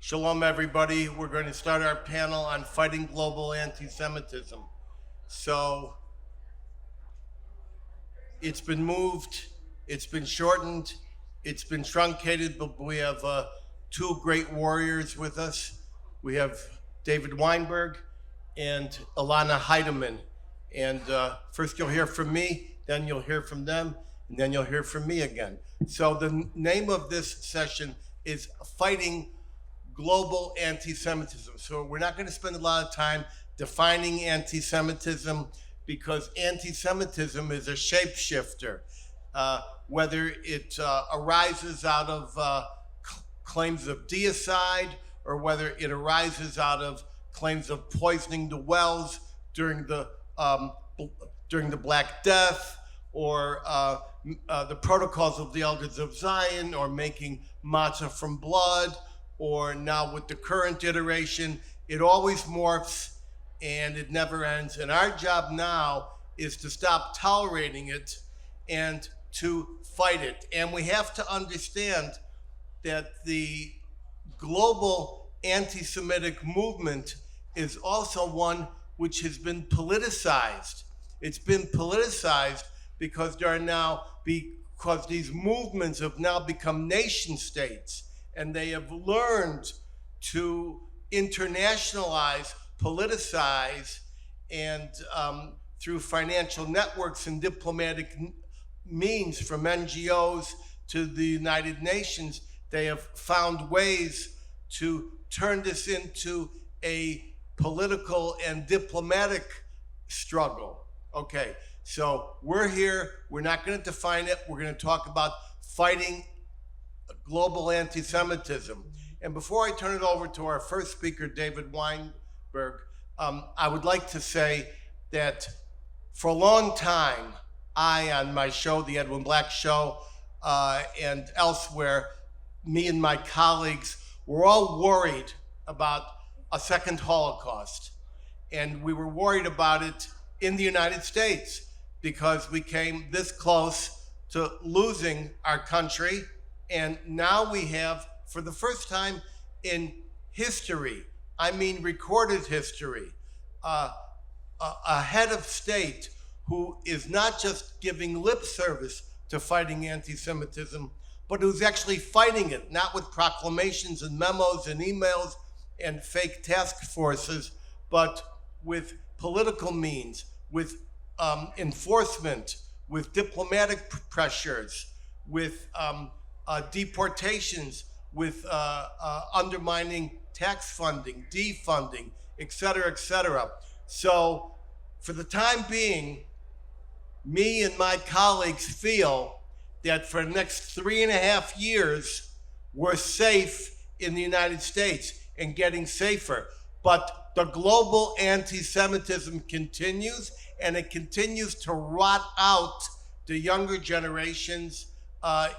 Shalom, everybody. We're going to start our panel on fighting global anti-Semitism. So it's been moved, it's been shortened, it's been truncated, but we have two great warriors with us. We have David Weinberg and Ilana Heidemann. And first you'll hear from me, then you'll hear from them, and then you'll hear from me again. So the name of this session is Fighting Global Anti-Semitism. So we're not going to spend a lot of time defining anti-Semitism because anti-Semitism is a shapeshifter. Whether it arises out of claims of deicide or whether it arises out of claims of poisoning the wells during the Black Death, or the protocols of the Elders of Zion, or making matzah from blood, or now with the current iteration, it always morphs and it never ends. And our job now is to stop tolerating it and to fight it. And we have to understand that the global anti-Semitic movement is also one which has been politicized. It's been politicized because these movements have now become nation states, and they have learned to internationalize, politicize, and through financial networks and diplomatic means, from NGOs to the United Nations, they have found ways to turn this into a political and diplomatic struggle. Okay, so we're here, we're not going to define it, we're going to talk about fighting global anti-Semitism. And before I turn it over to our first speaker, David Weinberg, I would like to say that for a long time, on my show, the Edwin Black Show, and elsewhere, me and my colleagues were all worried about a second Holocaust. And we were worried about it in the United States because we came this close to losing our country. And now we have, for the first time in history, I mean recorded history, a head of state who is not just giving lip service to fighting anti-Semitism, but who's actually fighting it, not with proclamations and memos and emails and fake task forces, but with political means, with enforcement, with diplomatic pressures, with deportations, with undermining tax funding, defunding, et cetera, et cetera. So for the time being, me and my colleagues feel that for the next 3.5 years, we're safe in the United States and getting safer. But the global anti-Semitism continues, and it continues to rot out the younger generations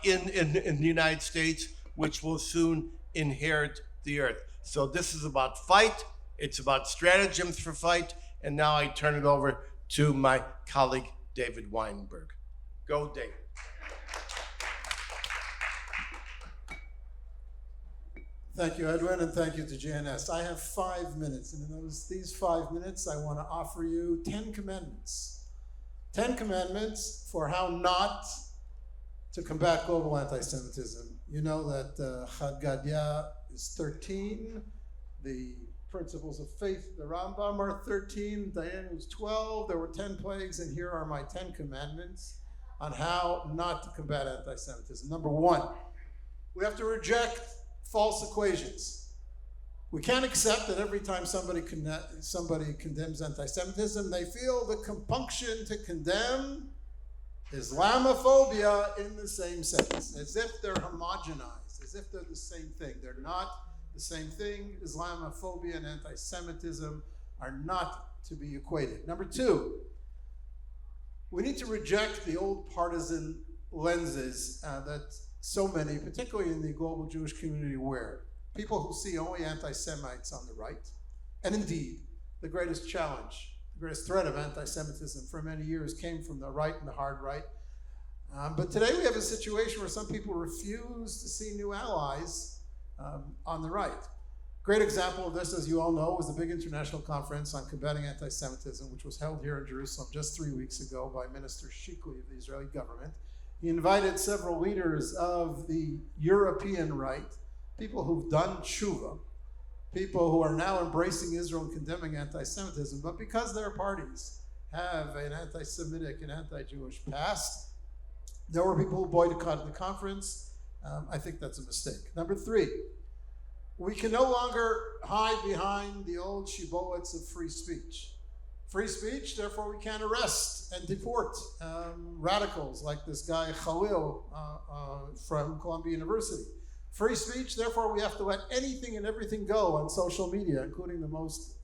in the United States, which will soon inherit the earth. So this is about fight, it's about stratagems for fight, and now I turn it over to my colleague, David Weinberg. Go, David. Thank you, Edwin, and thank you to JNS. I have 5 minutes, and in these 5 minutes, I want to offer you 10 commandments. 10 commandments for how not to combat global anti-Semitism. You know that Chad Gadya is 13, the principles of faith, the Rambam, are 13, Dayan was 12, there were 10 plagues, and here are my 10 commandments on how not to combat anti-Semitism. Number 1, we have to reject false equations. We can't accept that every time somebody condemns anti-Semitism, they feel the compunction to condemn Islamophobia in the same sentence, as if they're homogenized, as if they're the same thing. They're not the same thing. Islamophobia and anti-Semitism are not to be equated. Number 2, we need to reject the old partisan lenses that so many, particularly in the global Jewish community, wear. People who see only anti-Semites on the right. And indeed, the greatest challenge, the greatest threat of anti-Semitism for many years came from the right and the hard right. But today we have a situation where some people refuse to see new allies on the right. Great example of this, as you all know, was the big international conference on combating anti-Semitism, which was held here in Jerusalem just 3 weeks ago by Minister Shikli of the Israeli government. He invited several leaders of the European right, people who've done tshuva, people who are now embracing Israel and condemning anti-Semitism, but because their parties have an anti-Semitic and anti-Jewish past, there were people who boycotted the conference. I think that's a mistake. Number 3, we can no longer hide behind the old shibboleths of free speech. Free speech, therefore we can't arrest and deport radicals like this guy Khalil from Columbia University. Free speech, therefore we have to let anything and everything go on social media, including the most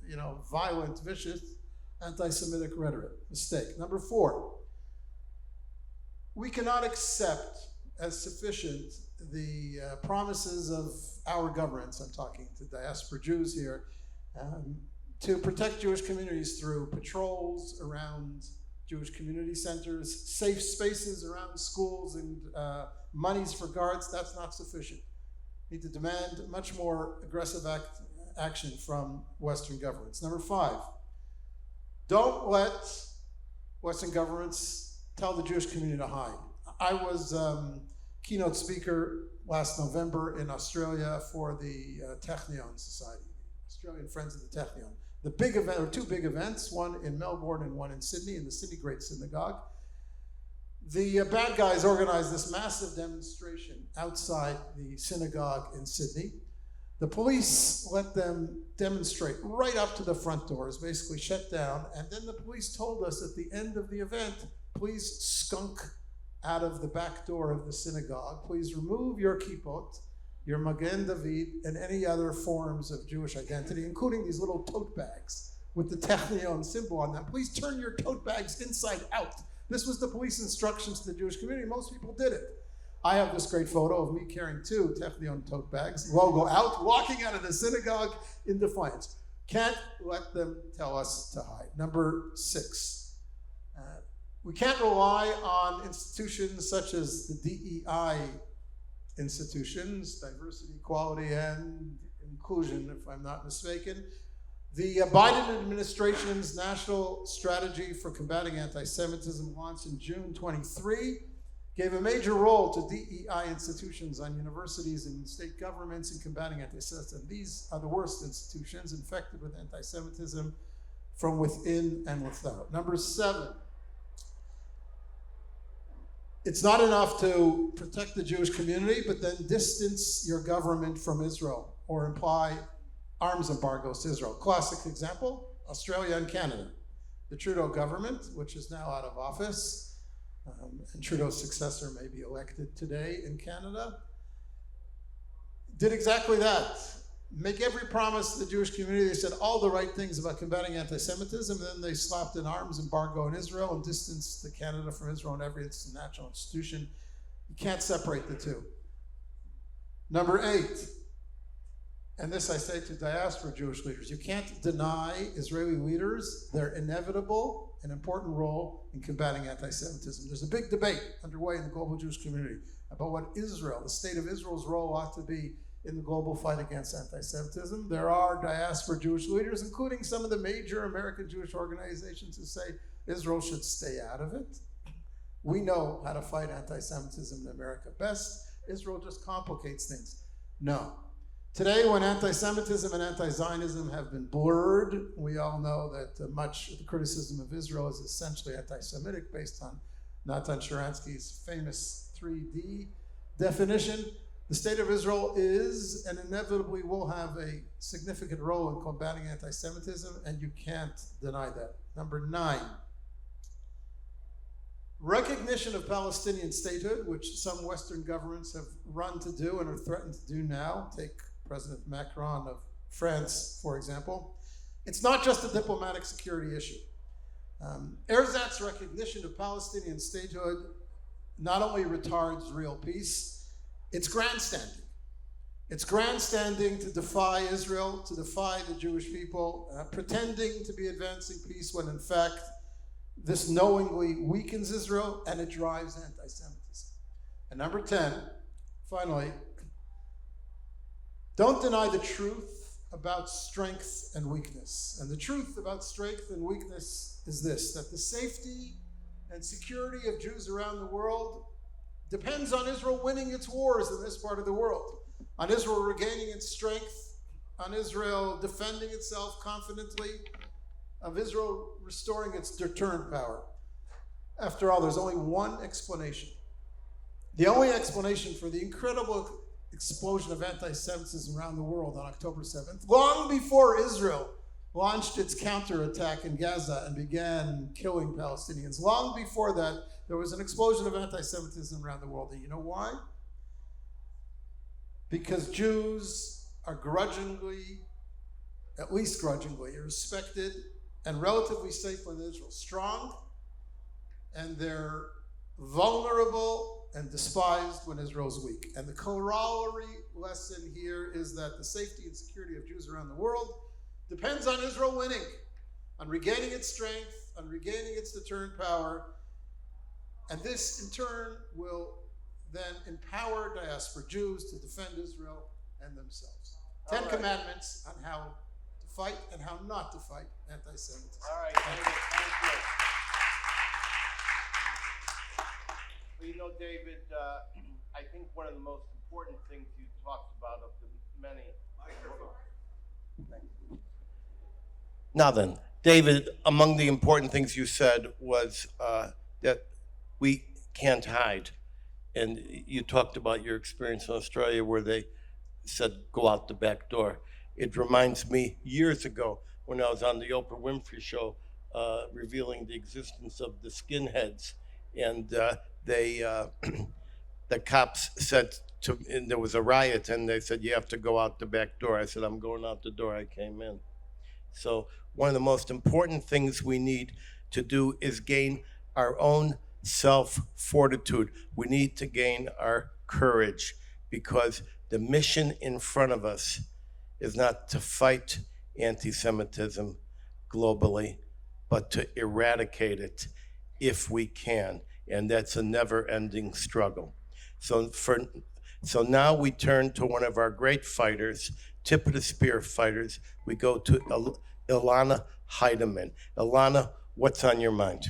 violent, vicious, anti-Semitic rhetoric. Mistake. Number 4, we cannot accept as sufficient the promises of our governments, I'm talking to diaspora Jews here, to protect Jewish communities through patrols around Jewish community centers, safe spaces around schools, and monies for guards. That's not sufficient. We need to demand much more aggressive action from Western governments. Number 5, don't let Western governments tell the Jewish community to hide. I was keynote speaker last November in Australia for the Technion Society, Australian Friends of the Technion. The big event, or 2 big events, one in Melbourne and one in Sydney, in the Sydney Great Synagogue. The bad guys organized this massive demonstration outside the synagogue in Sydney. The police let them demonstrate right up to the front doors, basically shut down, and then the police told us at the end of the event, please skunk out of the back door of the synagogue. Please remove your kippot, your Magen David, and any other forms of Jewish identity, including these little tote bags with the Technion symbol on them. Please turn your tote bags inside out. This was the police instructions to the Jewish community. Most people did it. I have this great photo of me carrying 2 Technion tote bags, logo out, walking out of the synagogue in defiance. Can't let them tell us to hide. Number 6. We can't rely on institutions such as the DEI institutions, diversity, equality, and inclusion, if I'm not mistaken. The Biden administration's national strategy for combating anti-Semitism, launched in June 23, gave a major role to DEI institutions on universities and state governments in combating anti-Semitism. These are the worst institutions infected with anti-Semitism from within and without. Number 7. It's not enough to protect the Jewish community, but then distance your government from Israel or imply arms embargoes to Israel. Classic example, Australia and Canada. The Trudeau government, which is now out of office, and Trudeau's successor may be elected today in Canada, did exactly that. Make every promise to the Jewish community. They said all the right things about combating anti-Semitism, and then they slapped an arms embargo in Israel and distanced Canada from Israel in every national institution. You can't separate the two. Number 8, and this I say to diaspora Jewish leaders, you can't deny Israeli leaders their inevitable and important role in combating anti-Semitism. There's a big debate underway in the global Jewish community about what Israel, the state of Israel's role ought to be in the global fight against anti-Semitism. There are diaspora Jewish leaders, including some of the major American Jewish organizations, who say Israel should stay out of it. We know how to fight anti-Semitism in America best. Israel just complicates things. No. Today, when anti-Semitism and anti-Zionism have been blurred, we all know that much of the criticism of Israel is essentially anti-Semitic, based on Natan Sharansky's famous 3D definition. The state of Israel is and inevitably will have a significant role in combating anti-Semitism, and you can't deny that. Number 9, recognition of Palestinian statehood, which some Western governments have run to do and are threatened to do now. Take President Macron of France, for example. It's not just a diplomatic security issue. Erzat's recognition of Palestinian statehood not only retards real peace, it's grandstanding. It's grandstanding to defy Israel, to defy the Jewish people, pretending to be advancing peace when in fact this knowingly weakens Israel and it drives anti-Semitism. And number 10, finally, don't deny the truth about strength and weakness. And the truth about strength and weakness is this, that the safety and security of Jews around the world depends on Israel winning its wars in this part of the world, on Israel regaining its strength, on Israel defending itself confidently, of Israel restoring its deterrent power. After all, there's only one explanation. The only explanation for the incredible explosion of anti-Semitism around the world on October 7th, long before Israel launched its counterattack in Gaza and began killing Palestinians. Long before that, there was an explosion of anti-Semitism around the world. And you know why? Because Jews are grudgingly, at least grudgingly, respected and relatively safe when Israel's strong, and they're vulnerable and despised when Israel's weak. And the corollary lesson here is that the safety and security of Jews around the world depends on Israel winning, on regaining its strength, on regaining its deterrent power. And this, in turn, will then empower diaspora Jews to defend Israel and themselves. Ten Commandments on how to fight and how not to fight anti-Semitism. All right, David, thank you. Well, you know, David, I think one of the most important things you talked about of the many... Now then, David, among the important things you said was that we can't hide. And you talked about your experience in Australia where they said, go out the back door. It reminds me years ago when I was on the Oprah Winfrey Show revealing the existence of the skinheads. And the cops said and there was a riot, and they said, you have to go out the back door. I said, I'm going out the door I came in. So one of the most important things we need to do is gain our own self-fortitude. We need to gain our courage, because the mission in front of us is not to fight anti-Semitism globally, but to eradicate it if we can. And that's a never-ending struggle. So now we turn to one of our great fighters, tip of the spear fighters. We go to Ilana Heidemann. Ilana, what's on your mind?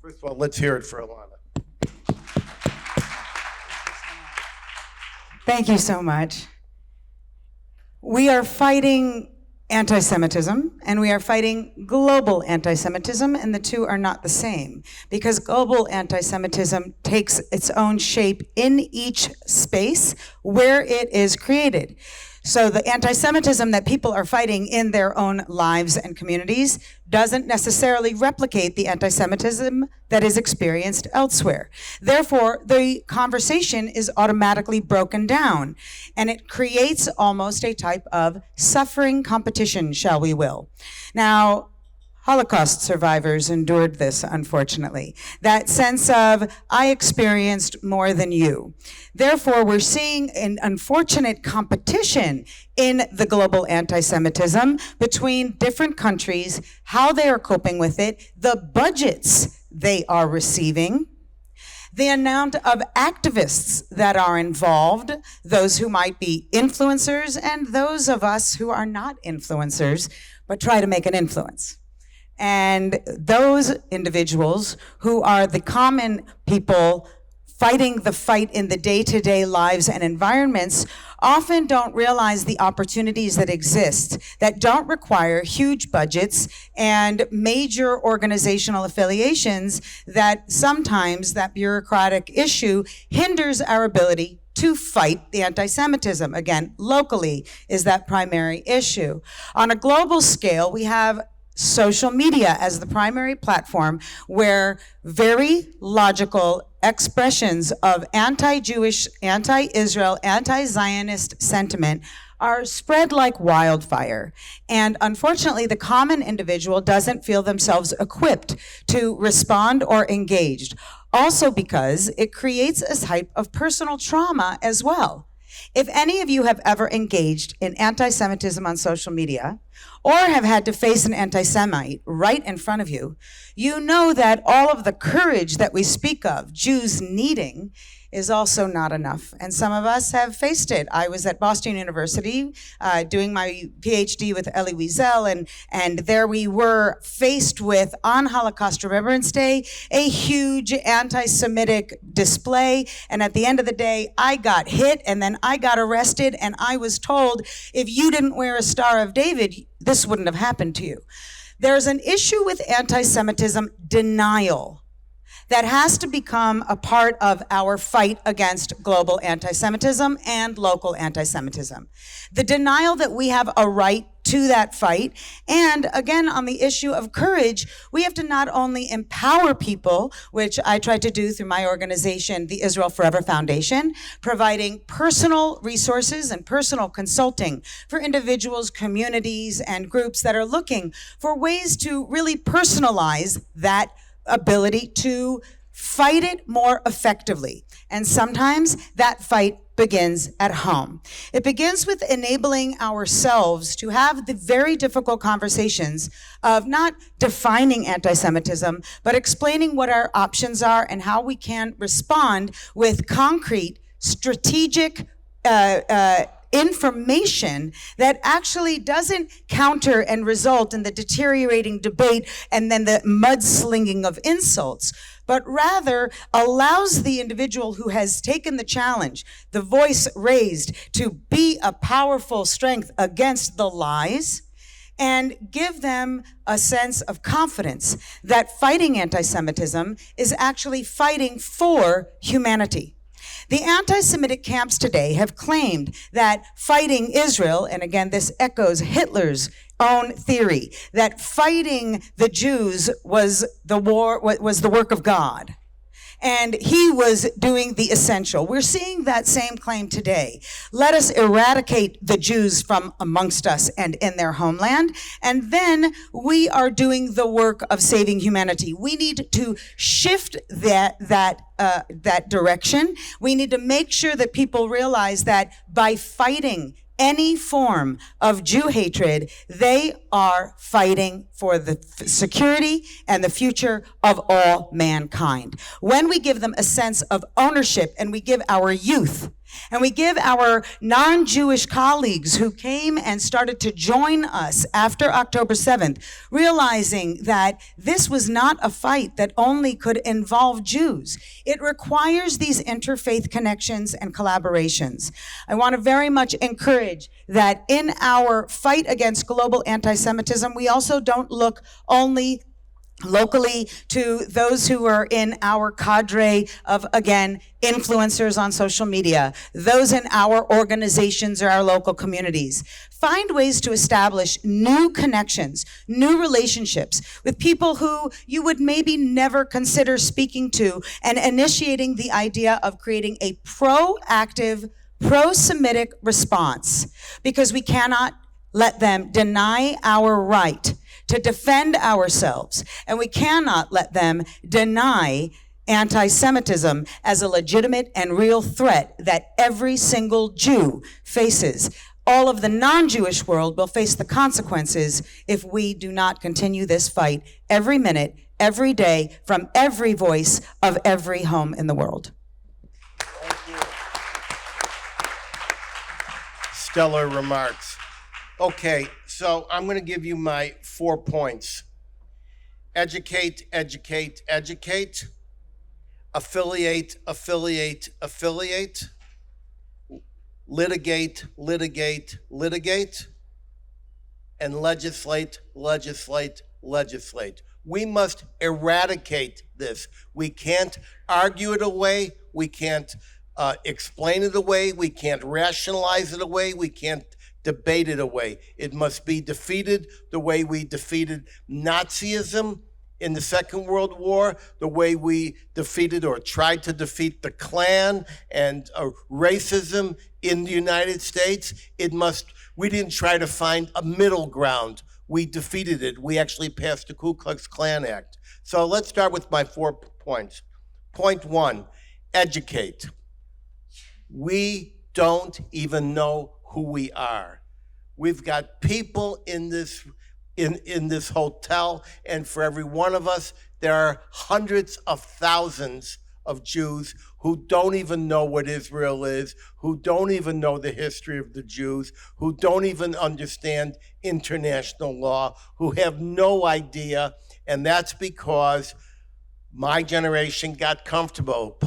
First of all, let's hear it for Ilana. Thank you so much. We are fighting anti-Semitism, and we are fighting global anti-Semitism, and the two are not the same, because global anti-Semitism takes its own shape in each space where it is created. So the anti-Semitism that people are fighting in their own lives and communities doesn't necessarily replicate the anti-Semitism that is experienced elsewhere. Therefore, the conversation is automatically broken down, and it creates almost a type of suffering competition, shall we will. Now, Holocaust survivors endured this, unfortunately. That sense of, I experienced more than you. Therefore, we're seeing an unfortunate competition in the global anti-Semitism between different countries, how they are coping with it, the budgets they are receiving, the amount of activists that are involved, those who might be influencers, and those of us who are not influencers, but try to make an influence. And those individuals who are the common people fighting the fight in the day-to-day lives and environments often don't realize the opportunities that exist that don't require huge budgets and major organizational affiliations, that sometimes that bureaucratic issue hinders our ability to fight the anti-Semitism. Again, locally is that primary issue. On a global scale, we have social media as the primary platform where very logical expressions of anti-Jewish, anti-Israel, anti-Zionist sentiment are spread like wildfire. And unfortunately, the common individual doesn't feel themselves equipped to respond or engaged. Also because it creates a type of personal trauma as well. If any of you have ever engaged in anti-Semitism on social media, or have had to face an anti-Semite right in front of you, you know that all of the courage that we speak of, Jews needing, is also not enough. And some of us have faced it. I was at Boston University doing my PhD with Elie Wiesel, and there we were faced with, on Holocaust Remembrance Day, a huge anti-Semitic display. And at the end of the day, I got hit, and then I got arrested, and I was told, if you didn't wear a Star of David, this wouldn't have happened to you. There's an issue with anti-Semitism denial that has to become a part of our fight against global anti-Semitism and local anti-Semitism. The denial that we have a right to that fight, and again, on the issue of courage, we have to not only empower people, which I try to do through my organization, the Israel Forever Foundation, providing personal resources and personal consulting for individuals, communities, and groups that are looking for ways to really personalize that ability to fight it more effectively. And sometimes that fight begins at home. It begins with enabling ourselves to have the very difficult conversations of not defining anti-Semitism, but explaining what our options are and how we can respond with concrete, strategic information that actually doesn't counter and result in the deteriorating debate and then the mudslinging of insults, but rather allows the individual who has taken the challenge, the voice raised, to be a powerful strength against the lies, and give them a sense of confidence that fighting anti-Semitism is actually fighting for humanity. The anti-Semitic camps today have claimed that fighting Israel, and again, this echoes Hitler's own theory, that fighting the Jews was the work of God. And he was doing the essential. We're seeing that same claim today. Let us eradicate the Jews from amongst us and in their homeland, and then we are doing the work of saving humanity. We need to shift that direction. We need to make sure that people realize that by fighting any form of Jew hatred, they are fighting for the security and the future of all mankind. When we give them a sense of ownership, and we give our youth, and we give our non-Jewish colleagues who came and started to join us after October 7th, realizing that this was not a fight that only could involve Jews. It requires these interfaith connections and collaborations. I want to very much encourage that in our fight against global anti-Semitism, we also don't look only locally to those who are in our cadre of, again, influencers on social media, those in our organizations or our local communities. Find ways to establish new connections, new relationships with people who you would maybe never consider speaking to, and initiating the idea of creating a proactive, pro-Semitic response, because we cannot let them deny our right to defend ourselves, and we cannot let them deny anti-Semitism as a legitimate and real threat that every single Jew faces. All of the non-Jewish world will face the consequences if we do not continue this fight every minute, every day, from every voice of every home in the world. Thank you. Stellar remarks. Okay, so I'm going to give you my 4 points. Educate, educate, educate. Affiliate, affiliate, affiliate. Litigate, litigate, litigate. And legislate, legislate, legislate. We must eradicate this. We can't argue it away. We can't explain it away. We can't rationalize it away. We can't debate it away. It must be defeated the way we defeated Nazism in the Second World War, the way we defeated or tried to defeat the Klan and racism in the United States. We didn't try to find a middle ground. We defeated it. We actually passed the Ku Klux Klan Act. So let's start with my 4 points. Point 1, educate. We don't even know who we are. We've got people in this hotel, and for every one of us, there are hundreds of thousands of Jews who don't even know what Israel is, who don't even know the history of the Jews, who don't even understand international law, who have no idea. And that's because my generation got comfortable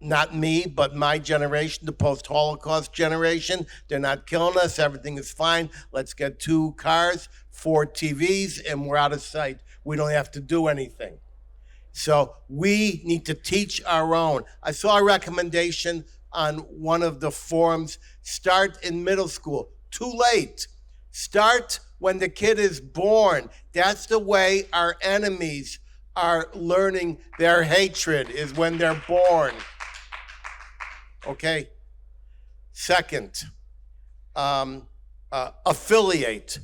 not me, but my generation, the post-Holocaust generation. They're not killing us. Everything is fine. Let's get 2 cars, 4 TVs, and we're out of sight. We don't have to do anything. So we need to teach our own. I saw a recommendation on one of the forums, start in middle school. Too late. Start when the kid is born. That's the way our enemies are learning their hatred, is when they're born. Okay? Second, affiliate.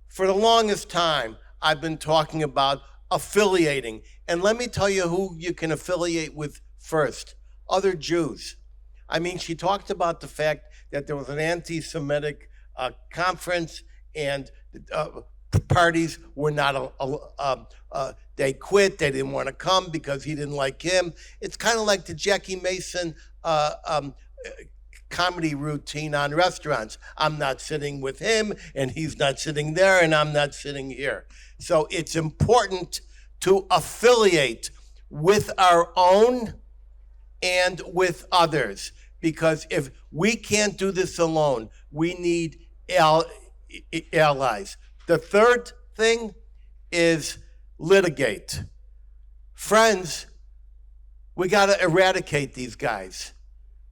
For the longest time, I've been talking about affiliating. And let me tell you who you can affiliate with first. Other Jews. I mean, she talked about the fact that there was an anti-Semitic conference and parties were not, they quit, they didn't want to come because he didn't like him. It's kind of like the Jackie Mason comedy routine on restaurants. I'm not sitting with him, and he's not sitting there, and I'm not sitting here. So it's important to affiliate with our own and with others, because if we can't do this alone, we need allies. The third thing is litigate. Friends, we got to eradicate these guys.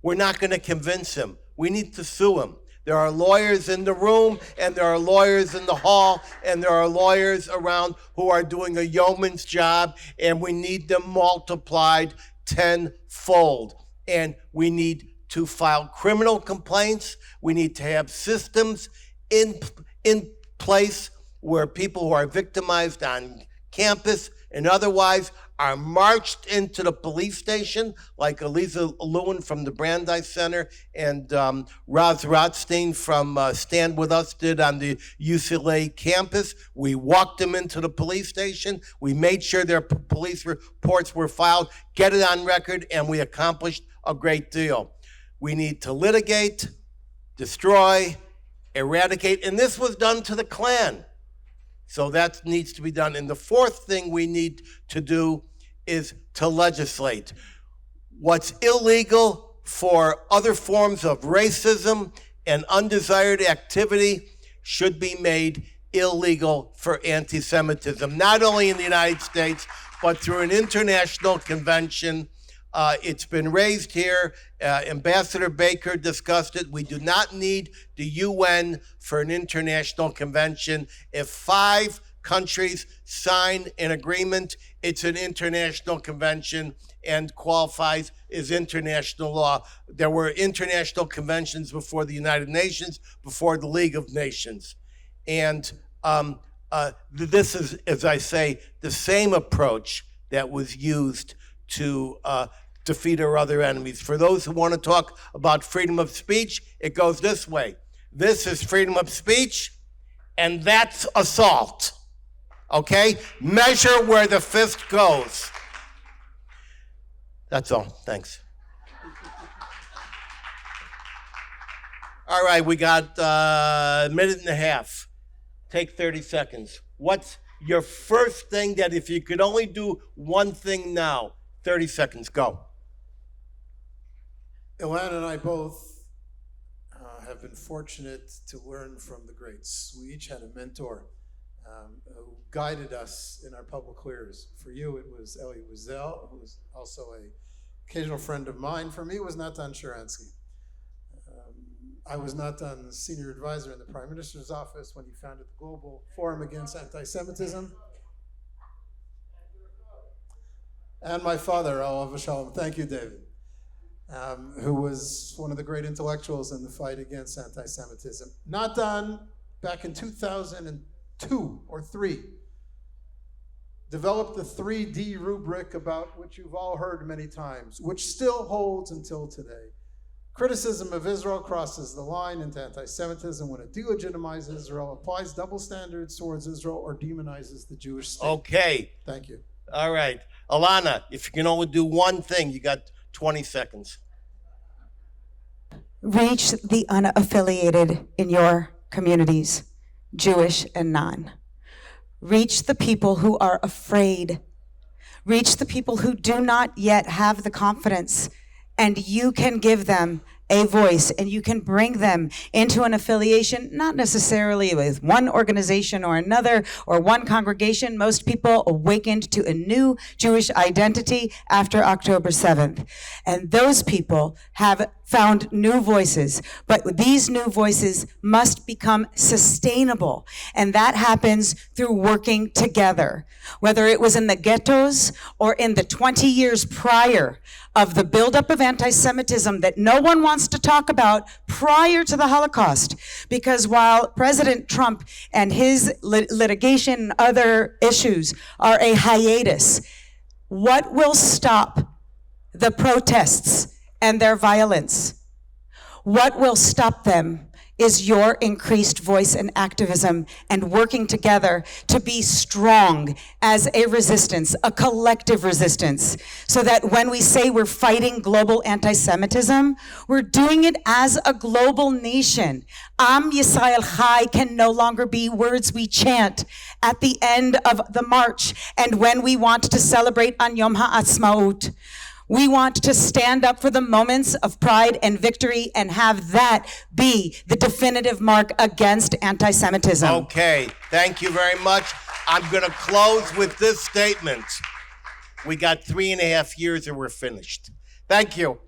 We're not going to convince them. We need to sue them. There are lawyers in the room, and there are lawyers in the hall, and there are lawyers around who are doing a yeoman's job, and we need them multiplied tenfold. And we need to file criminal complaints. We need to have systems in place where people who are victimized on campus and otherwise are marched into the police station, like Eliza Lewin from the Brandeis Center and Roz Rothstein from Stand With Us did on the UCLA campus. We walked them into the police station. We made sure their police reports were filed, get it on record, and we accomplished a great deal. We need to litigate, destroy, eradicate, and this was done to the Klan. So that needs to be done. And the fourth thing we need to do is to legislate. What's illegal for other forms of racism and undesired activity should be made illegal for anti-Semitism, not only in the United States, but through an international convention. It's been raised here. Ambassador Baker discussed it. We do not need the UN for an international convention. If 5 countries sign an agreement, it's an international convention and qualifies as international law. There were international conventions before the United Nations, before the League of Nations. And this is, as I say, the same approach that was used to defeat our other enemies. For those who want to talk about freedom of speech, it goes this way. This is freedom of speech, and that's assault. Okay? Measure where the fist goes. That's all. Thanks. All right, we got a minute and a half. Take 30 seconds. What's your first thing that if you could only do one thing now? 30 seconds, go. Ilana and I both have been fortunate to learn from the greats. We each had a mentor who guided us in our public careers. For you, it was Elie Wiesel, who was also an occasional friend of mine. For me, it was Natan Sharansky. I was Natan's senior advisor in the Prime Minister's office when he founded the Global Forum Against Antisemitism. And my father, Olav Shalom, thank you, David, who was one of the great intellectuals in the fight against anti-Semitism. Natan, back in 2002 or 3, developed the 3D rubric about which you've all heard many times, which still holds until today. Criticism of Israel crosses the line into anti-Semitism when it delegitimizes Israel, applies double standards towards Israel, or demonizes the Jewish state. Okay. Thank you. All right. Alana, if you can only do one thing, you got 20 seconds. Reach the unaffiliated in your communities, Jewish and non. Reach the people who are afraid. Reach the people who do not yet have the confidence, and you can give them a voice, and you can bring them into an affiliation, not necessarily with one organization or another or one congregation. Most people awakened to a new Jewish identity after October 7th. And those people have found new voices, but these new voices must become sustainable. And that happens through working together, whether it was in the ghettos or in the 20 years prior of the buildup of anti-Semitism that no one wants to talk about prior to the Holocaust. Because while President Trump and his litigation and other issues are a hiatus, what will stop the protests and their violence? What will stop them is your increased voice and activism and working together to be strong as a resistance, a collective resistance, so that when we say we're fighting global anti-Semitism, we're doing it as a global nation. Am Yisrael Chai can no longer be words we chant at the end of the march and when we want to celebrate on Yom HaAtzmaut. We want to stand up for the moments of pride and victory and have that be the definitive mark against anti-Semitism. Okay, thank you very much. I'm going to close with this statement. We got 3.5 years and we're finished. Thank you.